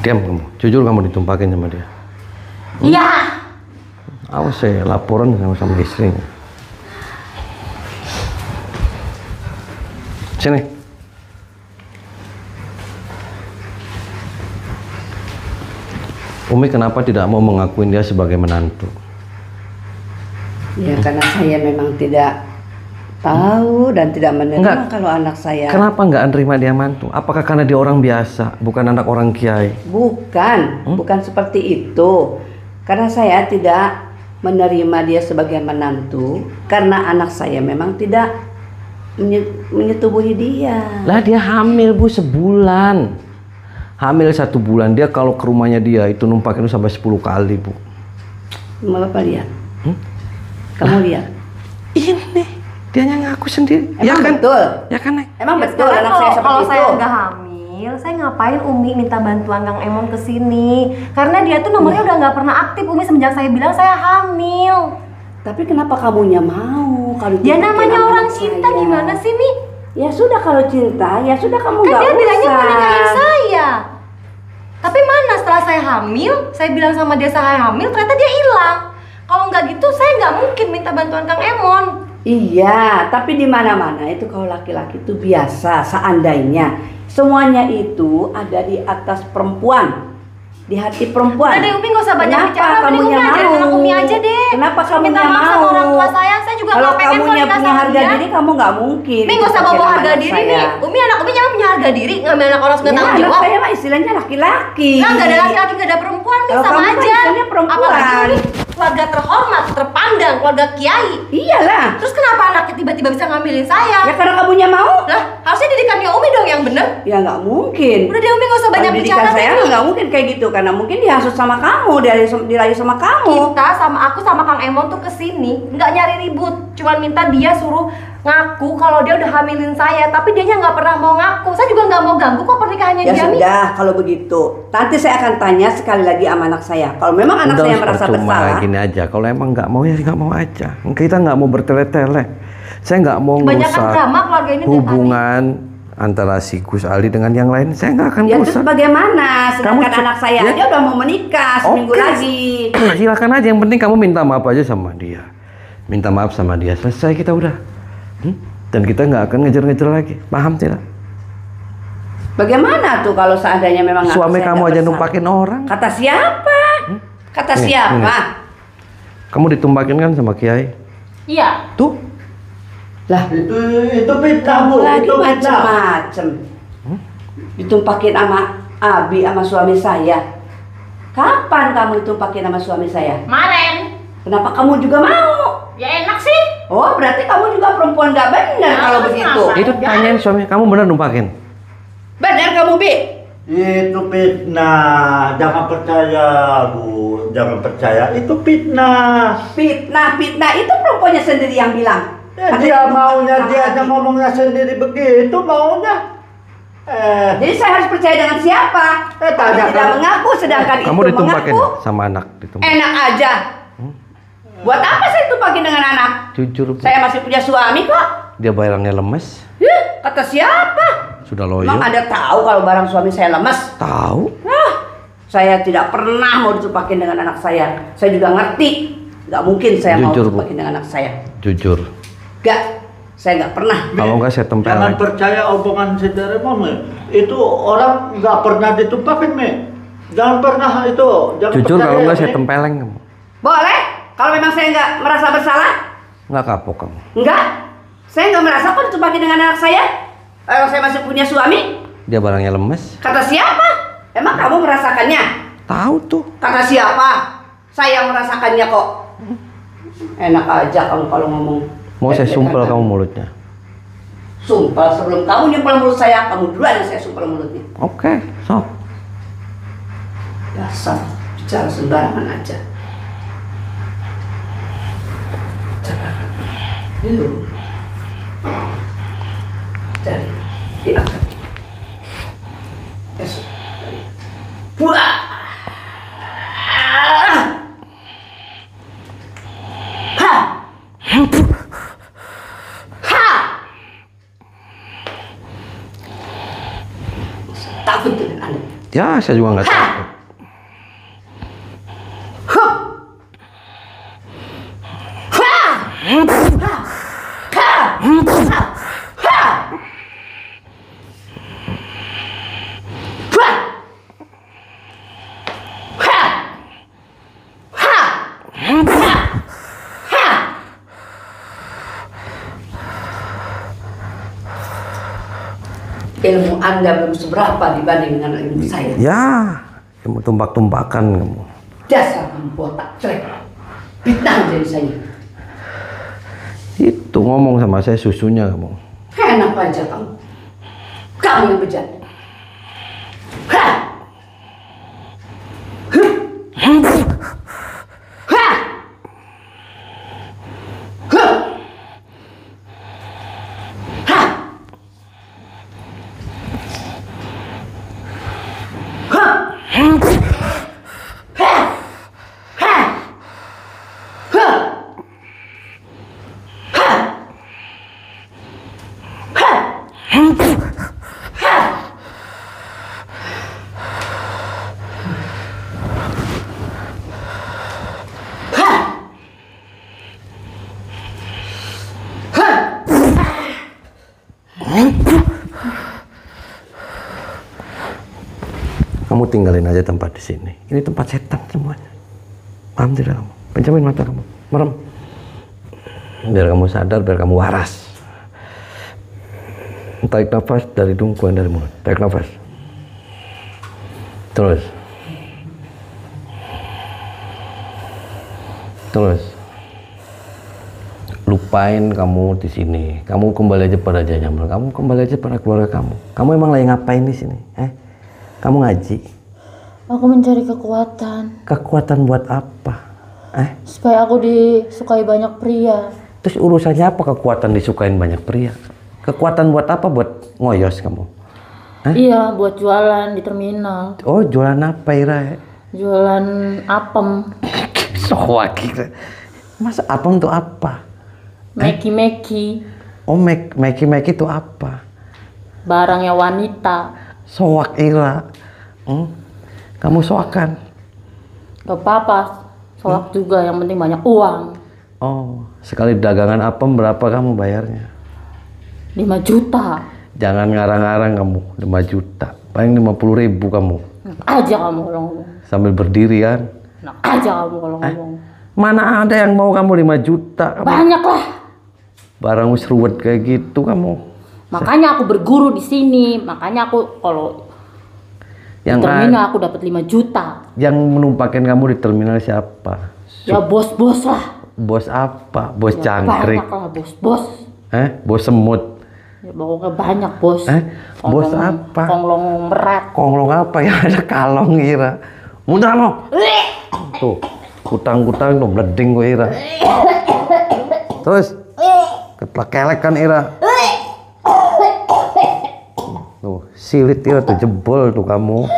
Diam kamu, jujur kamu ditumpakin sama dia. Iya. Awas saya laporan sama istrinya. Sini. Umi kenapa tidak mau mengakuin dia sebagai menantu? Ya karena saya memang tidak tahu dan tidak menerima kalau anak saya. Kenapa nggak nerima dia mantu? Apakah karena dia orang biasa, bukan anak orang kiai? Bukan, bukan seperti itu. Karena saya tidak menerima dia sebagai menantu karena anak saya memang tidak menyetubuhi dia. Lah dia hamil Bu sebulan. Hamil 1 bulan, dia kalau ke rumahnya dia itu numpakin sampai 10 kali Bu. Mau Bapak lihat? Kamu lihat? Ini dianya ngaku sendiri. Emang ya kan? betul? Ya kan Nek? Emang Ya, betul anak saya seperti kalau itu? saya nggak hamil, saya ngapain Umi minta bantuan Kang Emon ke sini? Karena dia tuh nomornya udah nggak pernah aktif Umi semenjak saya bilang saya hamil. Tapi kenapa kamunya mau? Kalau Ya cinta namanya sama orang anak cinta saya? gimana sih Mi? Ya sudah kalau cinta, ya sudah kamu Kan nggak dia usah. bilangnya mau nikahin saya. Tapi mana setelah saya hamil, saya bilang sama dia saya hamil, ternyata dia hilang. Kalau nggak gitu, saya nggak mungkin minta bantuan Kang Emon. Iya, tapi di mana-mana itu kalau laki-laki itu biasa. Seandainya semuanya itu ada di atas perempuan, di hati perempuan. Udah deh Umi nggak usah banyak Kenapa bicara, mending Umi kamunya ajarin mau? anak Umi aja deh. Kenapa Minta kamunya maaf sama mau? orang tua saya juga Kalau nggak pengen kamunya nikah punya sama harga dia. diri, kamu nggak mungkin. Mi nggak usah bawa pakai harga anak diri saya. nih. Umi anak Umi jangan punya harga diri, ngambil anak orang suka Ya, tanggung anak jawab. saya mah istilahnya laki-laki. Nah, nggak ada laki-laki, nggak ada perempuan, Mi Kalau sama kamu kan aja. istilahnya perempuan. Apalagi Umi keluarga terhormat, terpandang, keluarga kiai. Iyalah. Terus kenapa anaknya tiba-tiba bisa ngambilin saya? Ya karena kamunya mau. Lah, harusnya didikannya Umi dong yang bener. Ya nggak mungkin. Udah deh Umi nggak usah banyak Kalau bicara didikan saya deh, Mi. nggak mungkin kayak gitu karena mungkin dihasut sama kamu, dirayu sama kamu. Kita sama aku sama Kang Emon tuh kesini nggak nyari ribut, cuman minta dia suruh ngaku kalau dia udah hamilin saya, tapi dianya nggak pernah mau ngaku. Saya juga nggak mau ganggu kok pernikahannya Ya dia. Mi. sudah, kalau begitu nanti saya akan tanya sekali lagi sama anak saya. Kalau memang anak saya merasa bersalah, gini aja. Kalau emang nggak mau ya nggak mau aja. Kita nggak mau bertele-tele. Saya nggak mau Kebanyakan ngerusak drama keluarga ini tiap hari. hubungan antara si Gus Ali dengan yang lain. Saya nggak akan ya terus rusak. bagaimana? Sedangkan Kamu- anak saya ya. aja udah mau menikah seminggu Oke. lagi. Silakan aja. Yang penting kamu minta maaf aja sama dia. Minta maaf sama dia. Selesai kita udah. Dan kita nggak akan ngejar-ngejar lagi. Paham tidak? Bagaimana tuh kalau seandainya memang anak Suami saya kamu nggak aja bersalah? numpakin orang. Kata siapa? Kata Ini, siapa? Kamu ditumpakin kan sama Kiai? Iya. Tuh. Lah, Itu fitnah kamu Bu, lagi itu fitnah. macam-macam. Ditumpakin sama Abi sama suami saya. Kapan kamu ditumpakin sama suami saya? Kemarin. Kenapa kamu juga mau? Ya enak sih. Oh, berarti kamu juga perempuan gak benar kalau terus begitu. kenapa? Itu tanyain suami kamu bener numpakin. Benar kamu, Bi? Itu fitnah, jangan percaya Bu, jangan percaya, itu fitnah. Fitnah itu perempuannya sendiri yang bilang. Ya, Katanya dia ditumpakin maunya, sama dia Abi. aja ngomongnya sendiri begitu maunya. Jadi saya harus percaya dengan siapa? tanya Tapi tidak kamu. mengaku, sedangkan Kamu itu ditumpakin mengaku. sama anak ditumpakin. Enak aja. Buat apa saya ditumpakin dengan anak? Jujur, Bu. Saya masih punya suami kok. Dia barangnya lemes. Kata siapa? Sudah loyo. Emang ada tahu kalau barang suami saya lemes? Tahu? Saya tidak pernah mau ditumpakin dengan anak saya. Saya juga ngerti. Gak mungkin saya mau Jujur, Bu. ditumpakin dengan anak saya. Jujur. Gak. Saya gak pernah. Kalau enggak saya tempel. Jangan lagi. percaya omongan saudara Mami. Itu orang nggak pernah ditumpakin Mi. Jangan pernah itu. Jangan Jujur percaya, kalau enggak saya Mi. tempeleng kamu. Boleh? Kalau memang saya nggak merasa bersalah? Enggak kapok kamu. Enggak. Saya nggak merasa kok ditumpakin dengan anak saya. Kalau saya masih punya suami. Dia barangnya lemes. Kata siapa? Emang kamu merasakannya? Tahu tuh. Kata siapa? Saya merasakannya kok. Enak aja kamu kalau ngomong. Mau saya sumpel kamu mulutnya. Sumpel sebelum kamu nyumpel mulut saya, kamu duluan yang saya sumpel mulutnya. Oke, sok. Dasar bicara sembarangan aja. Yuk. Cari. Diangkat. Esok. Buah. Ha. Ha. Takut dengan Anda. Ya, saya juga nggak takut. Ilmu Anda belum seberapa dibanding dengan ilmu saya. Ya, kamu tumbak-tumbakan kamu. Dasar kamu botak jelek. Fitnah jadi saya. Itu ngomong sama saya susunya kamu. Enak aja kamu. Kamu yang bejat. Hah! Hah! Hah! Hah! Hah! Kamu tinggalin aja tempat di sini. Ini tempat setan semuanya. Paham tidak kamu? Pencamin mata kamu, merem. Biar kamu sadar, biar kamu waras. Tarik nafas dari dungkuan dari mulut. Tarik nafas. Terus. Terus. Lupain kamu di sini. Kamu kembali aja pada Jamal. Kamu kembali aja pada keluarga kamu. Kamu emang lagi ngapain di sini? Kamu ngaji? Aku mencari kekuatan. Kekuatan buat apa? Supaya aku disukai banyak pria. Terus urusannya apa kekuatan disukain banyak pria? Kekuatan buat apa? Buat ngoyos kamu? Iya, buat jualan di terminal. Oh, jualan apa Ira? Jualan apem. Soak. Masa apem tuh apa? Meki-meki. Oh, meki-meki itu apa? Barangnya wanita. Soak Ira. Kamu soakan? Gak apa-apa. Soak juga, yang penting banyak uang. Oh, sekali dagangan apem berapa kamu bayarnya? 5 juta. Jangan ngarang-ngarang kamu, 5 juta. Paling 50.000 kamu. Enak aja kamu kalau ngomong. Sambil berdiri kan? Enak aja kamu kalau ngomong. Mana ada yang mau kamu 5 juta? Kamu. Banyak lah. Barang seruat kayak gitu kamu. Makanya aku berguru di sini. Makanya aku kalau Yang di terminal aku dapat 5 juta. Yang menumpakin kamu di terminal siapa? Ya bos-bos lah. Bos apa? Bos Ya, cangkrik? banyak lah bos-bos. Bos semut? Ya, pokoknya banyak bos. Bos apa? Konglong merat. Konglong apa ya? Ada kalong Ira. Mudah lo. Tuh, kutang-kutang tuh bleding gue Ira. Terus, ketlek-kelek kan Ira. Tuh, silit Ira tuh jebol tuh kamu.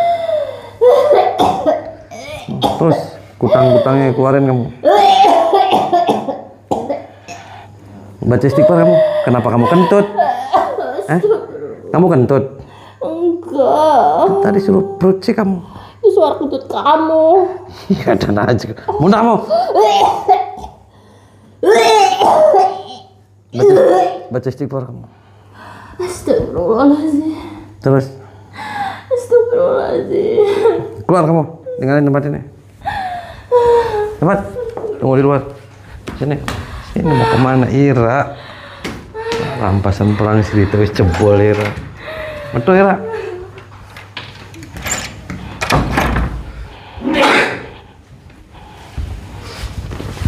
Terus, kutang-kutangnya keluarin kamu. Baca istighfar kamu. Kenapa kamu kentut? Kamu kentut? Enggak. Tadi suruh perut sih kamu. Itu suara kentut kamu. Iya dan aja. Mudah kamu. Baca istighfar kamu. Astagfirullahaladzim. Terus Astagfirullahaladzim. keluar kamu. Tinggalin tempat ini. Tempat. Tunggu di luar. Sini. Ini mau kemana Ira? Rampasan perang Sri terus jebol Ira. Betul Ira?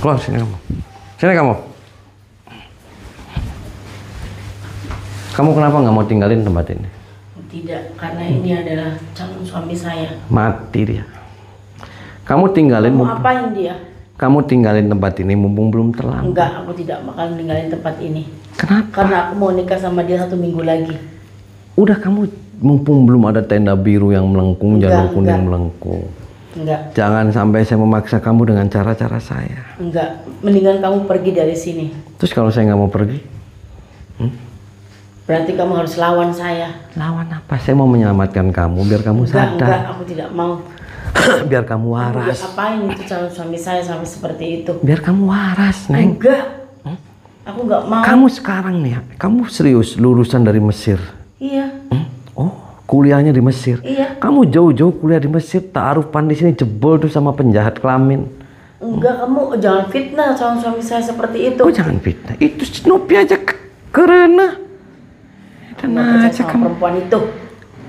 Keluar sini kamu. Sini kamu. Kamu kenapa nggak mau tinggalin tempat ini? Tidak, karena ini adalah calon suami saya. Mati dia. Kamu tinggalin. Mau apain dia? Kamu tinggalin tempat ini mumpung belum terlambat. Enggak, aku tidak bakal ninggalin tempat ini. Kenapa? Karena aku mau nikah sama dia 1 minggu lagi. Udah kamu mumpung belum ada tenda biru yang melengkung, jalur kuning melengkung. Enggak. Jangan sampai saya memaksa kamu dengan cara-cara saya. Enggak, mendingan kamu pergi dari sini. Terus kalau saya nggak mau pergi? Berarti kamu harus lawan saya. Lawan apa? Saya mau menyelamatkan kamu biar kamu sadar. Enggak, aku tidak mau. Biar kamu waras. Enggak, apain itu calon suami saya sampai seperti itu? Biar kamu waras, Neng. Enggak. Aku enggak mau. Kamu sekarang nih, kamu serius lulusan dari Mesir? Iya. Oh, kuliahnya di Mesir. Iya. Kamu jauh-jauh kuliah di Mesir, ta'arufan di sini jebol tuh sama penjahat kelamin. Enggak, kamu jangan fitnah calon suami saya seperti itu. Oh, jangan fitnah. Itu Snoopy aja karena Aku nggak percaya sama perempuan itu.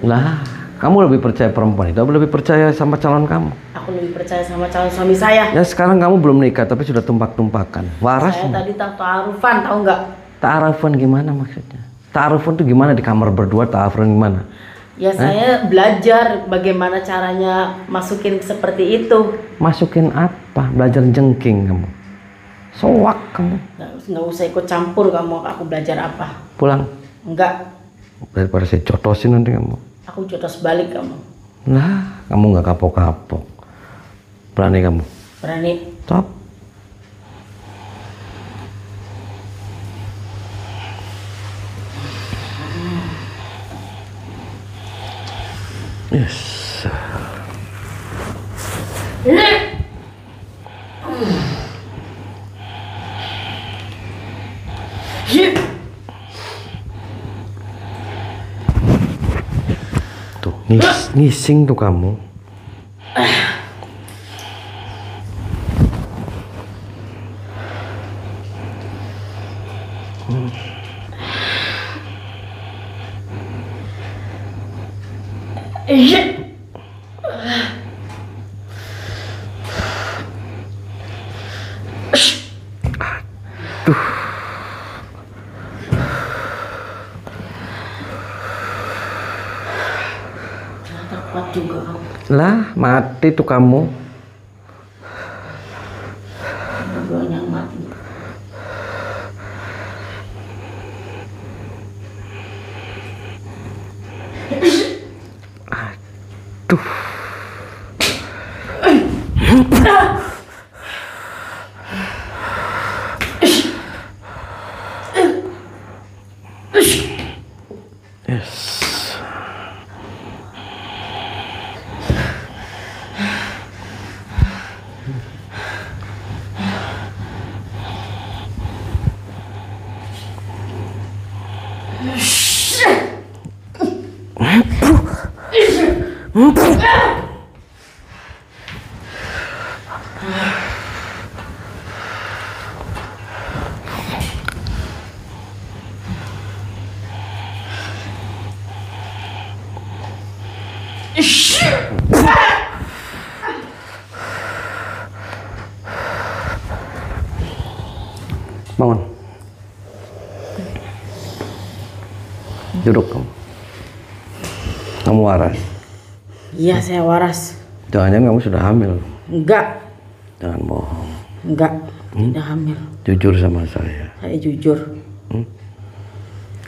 Lah, kamu lebih percaya perempuan itu atau lebih percaya sama calon kamu? Aku lebih percaya sama calon suami saya. Ya sekarang kamu belum nikah tapi sudah tumpak-tumpakan. Waras. Saya tadi ta'arufan, tahu nggak? Ta'arufan gimana maksudnya? Ta'arufan itu gimana di kamar berdua? Ta'arufan gimana? Ya saya belajar bagaimana caranya masukin seperti itu. Masukin apa? Belajar jengking kamu. Soak kamu. Nggak usah ikut campur kamu. Aku belajar apa? Pulang. Enggak. Daripada saya cotosin nanti kamu. Aku jotos balik kamu. Nah, kamu nggak kapok-kapok. Berani kamu? Berani. Stop. Yes. Tuh, ngising tuh kamu. Kuat juga kamu. Lah, mati tuh kamu. Dua-duanya mati. Aduh. Yes. Bangun. Duduk kamu. Kamu waras. Iya, saya waras. Jangan-jangan kamu sudah hamil. Enggak. Jangan bohong. Enggak. Tidak hamil. Jujur sama saya. Saya jujur.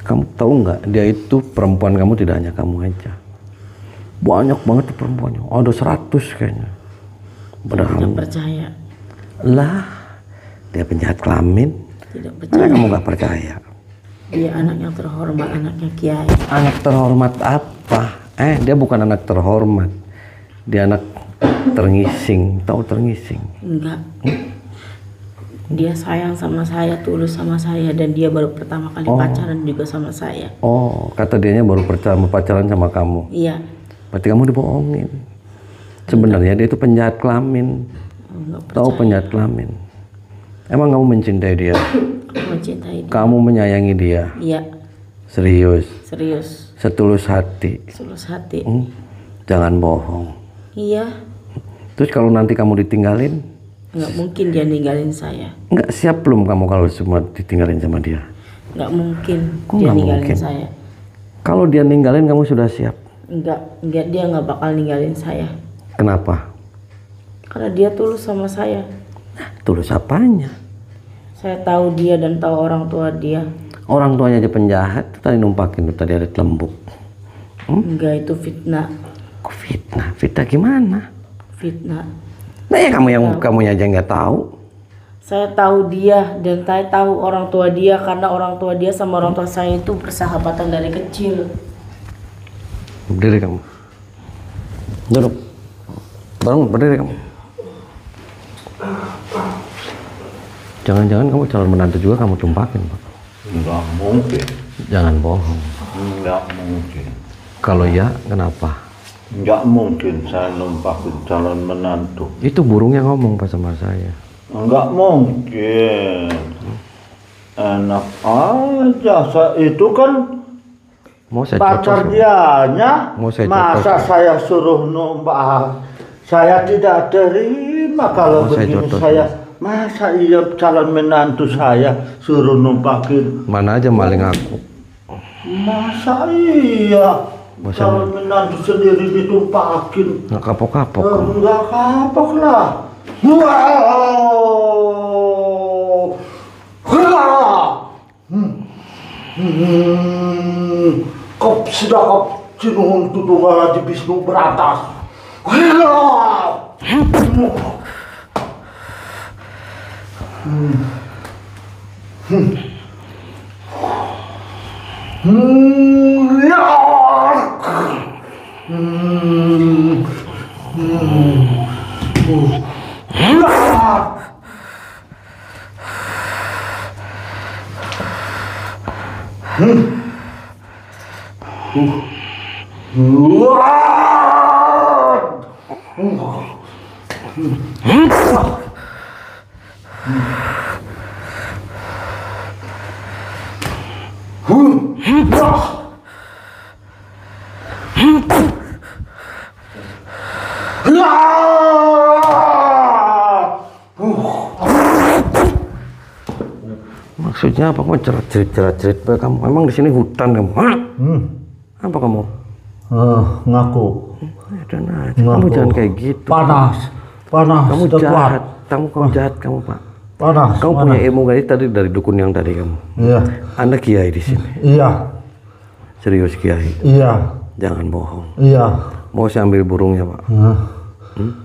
Kamu tahu nggak, dia itu perempuan kamu tidak hanya kamu aja. Banyak banget tuh perempuannya. Ada 100 kayaknya. Padahal Tidak percaya. lah, dia penjahat kelamin. Tidak Karena percaya. kamu nggak percaya. Dia anak yang terhormat, anaknya kiai. Anak terhormat apa? Dia bukan anak terhormat. Dia anak terngising. Tahu terngising? Enggak. Dia sayang sama saya, tulus sama saya, dan dia baru pertama kali pacaran juga sama saya. Oh, kata dianya baru pacaran sama kamu. Iya. Berarti kamu dibohongin. Sebenarnya dia itu penjahat kelamin. Enggak Tahu penjahat kelamin. Emang kamu mencintai dia? Aku mencintai dia. Kamu menyayangi dia? Iya, Serius? serius. Setulus hati? Tulus hati. Jangan bohong. Iya. Terus kalau nanti kamu ditinggalin? Nggak mungkin dia ninggalin saya. Nggak siap belum kamu kalau semua ditinggalin sama dia? Nggak mungkin Kok dia nggak ninggalin mungkin? saya. Kalau dia ninggalin kamu sudah siap? Enggak, dia nggak bakal ninggalin saya. Kenapa? Karena dia tulus sama saya. Tulus apanya? Saya tahu dia dan tahu orang tua dia. Orang tuanya aja penjahat. Tadi numpakin tuh, tadi ada lembuk. Enggak, itu fitnah. Kok fitnah? Fitnah gimana? Fitnah. Nah ya kamu aja nggak tahu. Saya tahu dia dan saya tahu orang tua dia karena orang tua dia sama orang tua saya itu bersahabatan dari kecil. Berdiri kamu. Duduk. Bangun, berdiri kamu. Jangan-jangan kamu calon menantu juga kamu tumpakin, Pak. Enggak mungkin. Jangan bohong. Enggak mungkin. Kalau ya, kenapa? Enggak mungkin saya numpakin calon menantu. Itu burungnya ngomong Pak sama saya. Enggak mungkin. Enak aja. Itu kan Mau saya pacar cocok. dianya. Mau saya Masa cocok. saya suruh numpang? Saya tidak terima kalau Mau saya begini cocok. saya. Masa iya calon menantu saya suruh numpakin? Mana aja maling aku. Masa iya Masa calon menantu sendiri ditumpakin? Nggak kapok-kapok kamu. Enggak kapok lah. Wow. Kop sudah kop cinuhun tutunggal di Wisnu beratas. Maksudnya apa? Kamu cerit-cerit kamu. Emang di sini hutan kamu? Hah? Apa kamu? Ngaku. Dan aja. Kamu jangan kayak gitu. Panas. Kamu udah kuat. jahat. Kamu jahat kamu, Pak. Panas. Kamu punya ilmu tadi dari dukun yang tadi kamu. Iya. Anda kiai di sini. Iya. Serius kiai. Iya. Jangan bohong. Iya. Mau saya ambil burungnya, Pak?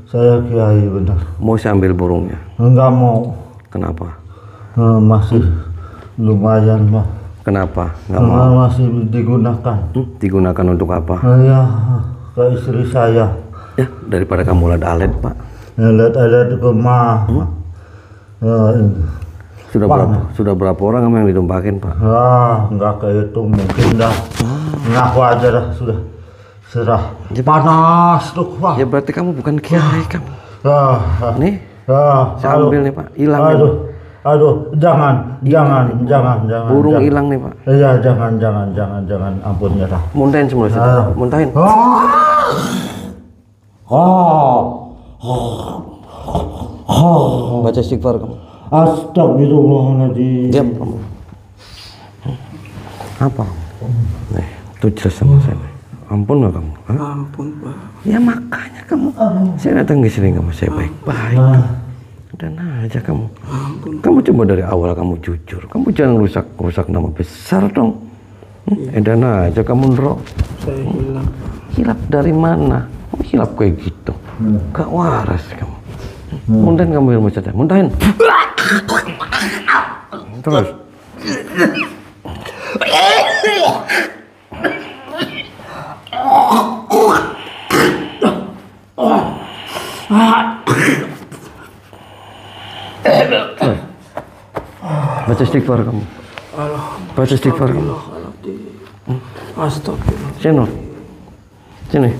Saya kiai benar. Mau saya ambil burungnya? Enggak mau. Kenapa? Masih lumayan mah. Kenapa? Nggak mau? Masih digunakan. Digunakan untuk apa? Iya, ke istri saya. Ya, daripada kamu alet, Pak. Lihat-lihat ke mah. Sudah berapa orang kamu yang ditumpakin, Pak? Enggak kehitung, mungkin dah. Ngaku aja dah, sudah. Serah. Panas tuh, Pak. Ya berarti kamu bukan kiai kamu. Nih, saya aduh. ambil nih, Pak. Hilang nih, Aduh. Pak. Aduh, jangan. Burung jangan. hilang nih, Pak. Iya, jangan. Ampun ya dah. Muntahin semua situ. Muntahin. Baca istighfar kamu. Astagfirullahaladzim. Diam kamu. Apa? Nih, tuh jelas sama saya. Ampun nggak kamu? Hah? Ampun, Pak. Ya makanya kamu. Saya datang ke sini kamu saya baik-baik. Dan aja kamu. Kamu coba dari awal kamu jujur. Kamu jangan rusak nama besar dong. Edan aja kamu Ndro. Saya hilang. Hilap dari mana? Kamu hilap kayak gitu. Gak waras kamu. Muntahin kamu ilmu saja. Muntahin. Terus. Baca istighfar kamu. Baca istighfar kamu. Astagfirullah. Sini, Nur. Sini.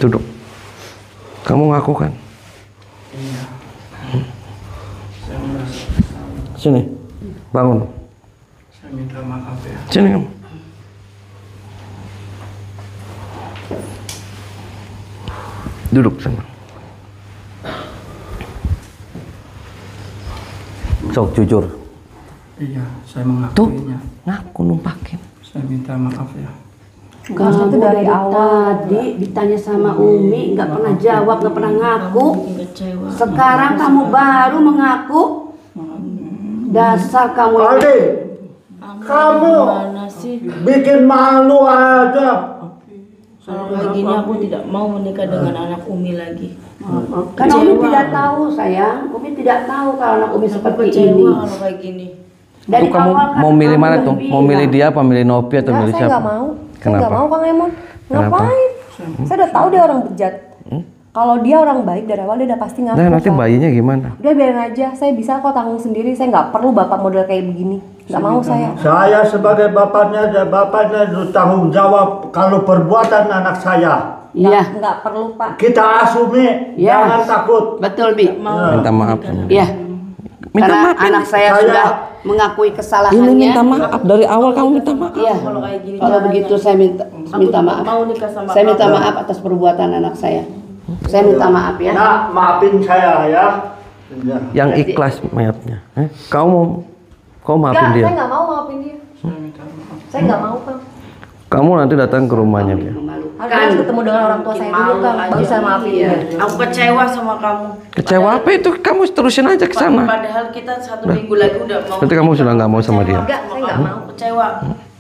Duduk. Kamu ngaku kan? Iya. Sini. Bangun. Saya minta maaf ya. Sini kamu. Duduk sana. Sok jujur. Iya, saya Tuh, mengakuinya. ngaku numpakin. Saya minta maaf ya. Kamu itu dari awal tadi ditanya sama Umi nggak pernah jawab, nggak pernah ngaku. Sekarang kamu baru mengaku. Dasar kamu ini. Aldi, kamu bikin malu aja. Kalau kayak gini aku tidak mau menikah dengan anak Umi lagi. Karena Umi tidak tahu sayang, Umi tidak tahu kalau anak Umi seperti ini. Kecewa kalau kayak gini. Dari Tuh, kamu awal kan mau milih kamu mana udah tuh? Mau bilang. milih dia apa milih Nopi atau milih Saya siapa? nggak mau. Saya Kenapa? nggak mau Kang Emon. Kenapa? Ngapain? Saya udah tahu dia orang bejat. Kalau dia orang baik dari awal dia udah pasti ngaku. Nah, nanti Kak. bayinya gimana? Udah biarin aja. Saya bisa kok tanggung sendiri. Saya nggak perlu bapak model kayak begini. Nggak mau saya. Saya sebagai bapaknya itu tanggung jawab kalau perbuatan anak saya. Iya, Nggak perlu Pak. Kita asumi, Ya. jangan takut. betul Bi. Minta maaf sama dia. Iya. Minta Karena maaf, anak saya sudah mengakui kesalahannya. Ini minta maaf dari awal kamu minta maaf. Iya. Kalau kayak gini Kalau caranya, begitu saya minta aku juga maaf. mau nikah sama Saya minta kamu. maaf atas perbuatan anak saya. Saya minta maaf ya. Nak, maafin saya ya. Ya. Yang ikhlas mayatnya. Kau maafin Enggak, dia. saya nggak mau maafin dia. Saya nggak mau, Kang. Kamu nanti datang ke rumahnya dia. Harus ketemu dengan orang tua saya dulu, Kang. Baru saya maafin dia. Aku kecewa sama kamu. Kecewa apa itu? Kamu terusin aja ke sana. Padahal kita 1 minggu lagi udah mau. Berarti kamu sudah nggak mau sama dia. Enggak, saya nggak mau. Kecewa.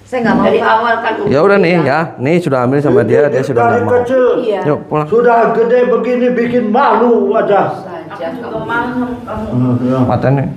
Saya nggak mau. Dari Kang. awal kan Ya udah nih ya, nih sudah ambil sama dia sudah Dari nggak mau. kecil Iya. Yuk pulang. sudah gede begini bikin malu aja. saja Aku juga kamu. mahal kamu. Ya. Paten nih.